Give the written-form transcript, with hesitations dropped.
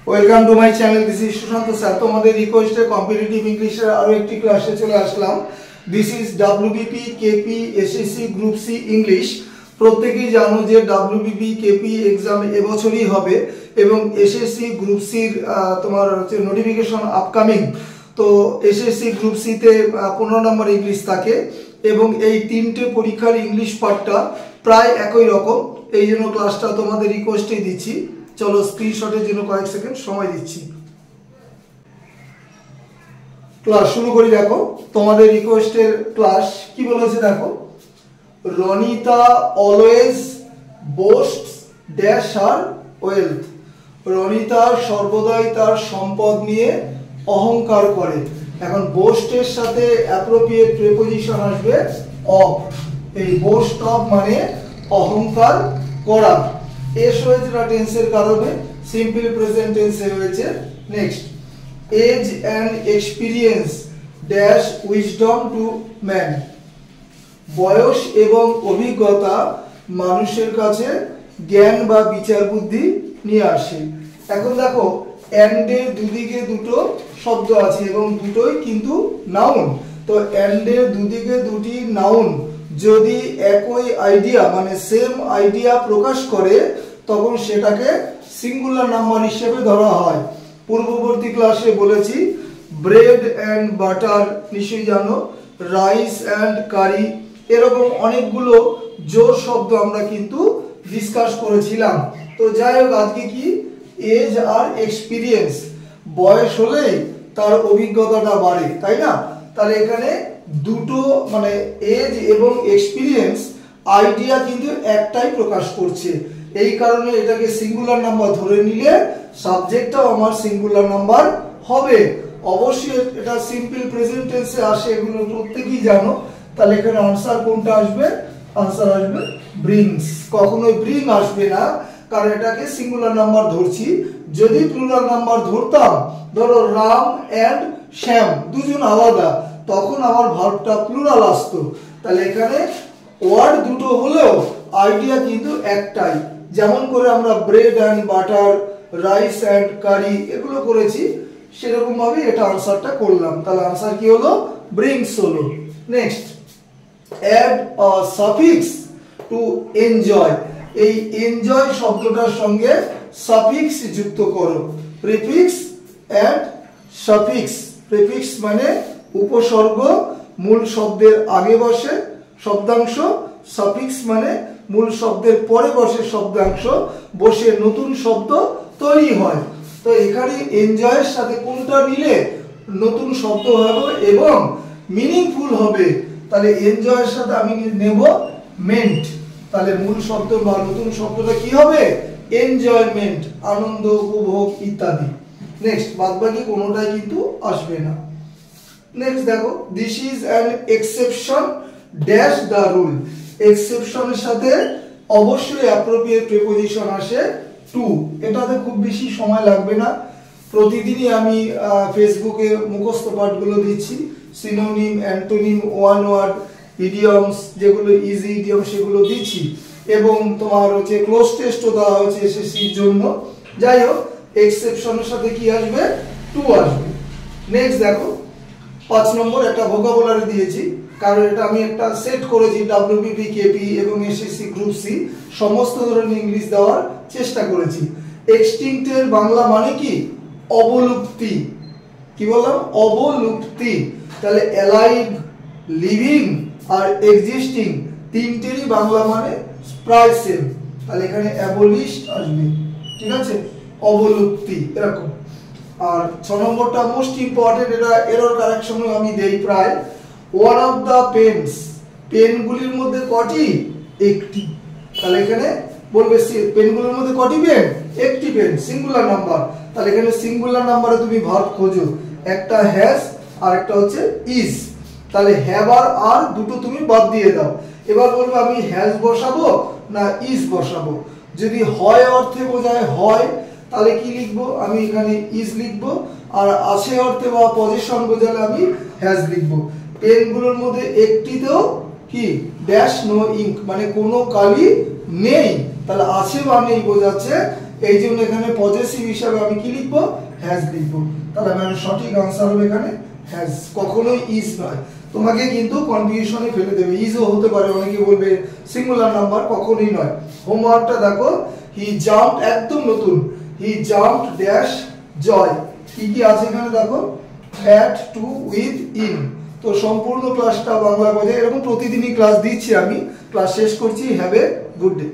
Welcome to my channel. This is Sushanta sir. তোমাদের রিকোয়েস্টে competitive ইংলিশের আরো একটি ক্লাসে চলে আসলাম। This is WBP, KP, SSC, group C English. প্রত্যেকেই জানো যে ডাব্লিউবিপি, কেপি এক্সাম এবছরই হবে এবং এসএসসি গ্রুপ সির তোমার হচ্ছে নোটিফিকেশন আপকামিং। তো এসএসসি গ্রুপ সিতে 15 নম্বর ইংলিশ থাকে এবং এই তিনটে পরীক্ষার ইংলিশ পার্টটা প্রায় একই রকম। এই জন্য ক্লাসটা তোমাদের রিকোয়েস্টেই দিচ্ছি। চলো স্ক্রিনশটের জন্য কয়েক সেকেন্ড সময় দিচ্ছি। ক্লাস শুরু করি। দেখো তোমাদের রিকোয়েস্টের ক্লাস কি বলেছে দেখো। Ranita always boasts dash her wealth. Ranita সর্বদাই তার সম্পদ নিয়ে অহংকার করে। এখন বোস্টের সাথে অ্যাপ্রোপ্রিয়েট প্রিপোজিশন আসবে অফ। এই বোস্ট অফ মানে অহংকার করা। এস হয়েছে না টেন্সের কারণে, সিম্পল প্রেজেন্ট টেন্সে হয়েছে। Next, age and experience dash wisdom to man. বয়স এবং অভিজ্ঞতা মানুষের কাছে জ্ঞান বা বিচার বুদ্ধি নিয়ে আসে। এখন দেখো অ্যান্ডের দুদিকে দুটো শব্দ আছে এবং দুটোই কিন্তু নাউন। তো অ্যান্ডের দুদিকে দুটি নাউন যদি একই আইডিয়া মানে সেম আইডিয়া প্রকাশ করে তখন সেটাকে সিঙ্গুলার নাম্বার হিসেবে ধরা হয়। পূর্ববর্তী ক্লাসে বলেছি ব্রেড অ্যান্ড বাটার নিশ্চয়ই জানো, রাইস অ্যান্ড কারি, এরকম অনেকগুলো জোর শব্দ আমরা কিন্তু ডিসকাস করেছিলাম। তো যাই হোক, আজকে কি এজ আর এক্সপিরিয়েন্স, বয়স হলেই তার অভিজ্ঞতাটা বাড়ে, তাই না? তাহলে এখানে দুটো মানে এজ এবং এক্সপিরিয়েন্স আইডিয়া কিন্তু একটাই প্রকাশ করছে। এই কারণে এটাকে সিঙ্গুলার নাম্বার ধরে নিলে সাবজেক্টটাও আমার সিঙ্গুলার নাম্বার হবে। অবশ্যই এটা সিম্পল প্রেজেন্ট টেন্সে আসে, এগুলো প্রত্যেকেই জানো। তাহলে এখানে আনসার কোনটা আসবে? আনসার আসবে ব্রিংস। কখনোই ব্রিং আসবে না, কারণ এটাকে সিঙ্গুলার নাম্বার ধরছি। যদি প্লুরাল নাম্বার ধরতাম, ধরো রাম অ্যান্ড শ্যাম দুজন আলাদা, তখন আবার ভার্বটা প্লুরাল আসতো। তাহলে এখানে ওয়ার্ড দুটো হলেও আইডিয়া কিন্তু একটাই। যেমন করে আমরা bread and butter, rice and curry এগুলো করেছি, সেরকম ভাবে এটা আনসারটা করলাম। তাহলে আনসার কি হলো? ব্রিংস হলো। Next, add a suffix to enjoy. এই এনজয় শব্দটার সঙ্গে সাফিক্স যুক্ত করো। Prefix add suffix. প্রিফিক্স মানে উপসর্গ, মূল শব্দের আগে বসে শব্দাংশ। সাফিক্স মানে মূল শব্দের পরে বসে শব্দাংশ, বসে নতুন শব্দ তৈরি হয়। তো এখানে এনজয়ের সাথে কোনটা নিলে নতুন শব্দ হবে এবং মিনিংফুল হবে? তাহলে এনজয়ের সাথে আমি নেব মেন্ট। তাহলে মূল শব্দ বা নতুন শব্দটা কি হবে? এনজয়মেন্ট, আনন্দ, উপভোগ ইত্যাদি। নেক্সট, বাদবাকি কোনোটাই কিন্তু আসবে না। নেক্সট দেখো, this is an exception dash the rule. এক্সেপশনের সাথে অবশ্যই অ্যাপ্রোপ্রিয়েট প্রিপোজিশন আসে টু। এটাতে খুব বেশি সময় লাগবে না। প্রতিদিনই আমি ফেসবুকে মুখস্থ পাঠগুলো দিচ্ছি, synonym, antonym, one word, idioms, যেগুলো ইজি ইডিয়ম সেগুলো দিচ্ছি এবং তোমার হচ্ছে ক্লোজ টেস্টও দেওয়া হয়েছে এসএসসির জন্য। যাই হোক, এক্সেপশনের সাথে কি আসবে? টু আসবে। নেক্সট দেখো, 5 নম্বর একটা ভোকাবুলারি দিয়েছি, কারণ এটা আমি একটা সেট করেছি। ডাব্লিউবিপি, কেপি এবং এসএসসি গ্রুপ সি সমস্ত ধরনের ইংলিশ দেওয়ার চেষ্টা করেছি। এক্সটিংক্টের বাংলা মানে কি? অবলুপ্তি। কি বললাম? অবলুপ্তি। তাহলে অ্যালাইভ, লিভিং আর এক্সিস্টিং তিনটেরই বাংলা মানে প্রায় সেম। তাহলে এখানে অ্যাবলিশড আসবে, ঠিক আছে? অবলুপ্তি এরকম। আর 6 নম্বরটা মোস্ট ইম্পর্টেন্ট, এটা এরর কারেকশন আমি দেই প্রায়। ওয়ান অফ দা পেনস, পেনগুলির মধ্যে কটি? একটি। তাহলে এখানে বলবে পেনগুলির মধ্যে কটি পেন? একটি পেন, সিঙ্গুলার নাম্বার। তাহলে এখানে সিঙ্গুলার নাম্বারে তুমি ভার্ব খোঁজো, একটা হ্যাজ আর একটা হচ্ছে ইজ। তাহলে হ্যাভ আর দুটো তুমি বাদ দিয়ে দাও। এবার বলবো আমি হ্যাজ বসাবো না ইজ বসাবো। যদি হয় অর্থে বোঝায় হয়, তাহলে কি লিখবো? আমি এখানে ইজ লিখবো। আর আছে অর্থে বা পজিশন বোঝালে আমি হ্যাজ লিখবো। পেনগুলোর মধ্যে একটিতেও কি ড্যাশ নো ইঙ্ক মানে কোনো কালি নেই। তাহলে আছে বা নেই বোঝাচ্ছে এই জন্য এখানে পজেসিভ হিসাবে আমি কি লিখবো, হ্যাজ লিখবো। তাহলে আমার সঠিক আনসার হবে এখানে হ্যাজ, কখনোই ইজ নয়। তোমাকে কিন্তু কনফিউশনে ফেলে দেবে, ইজও হতে পারে, অনেকে বলবে সিঙ্গুলার নাম্বার, কখনোই নয়। হোমওয়ার্কটা দেখো, হি জাম্পড একদম নতুন, হি জাম্পড ড্যাশ জয়, কি কি আছে এখানে দেখো, অ্যাট টু উইথ ইন। তো সম্পূর্ণ ক্লাসটা বাংলা বোঝে, এরকম প্রতিদিনই ক্লাস দিচ্ছি আমি। ক্লাস শেষ করছি, হ্যাভ এ গুড ডে।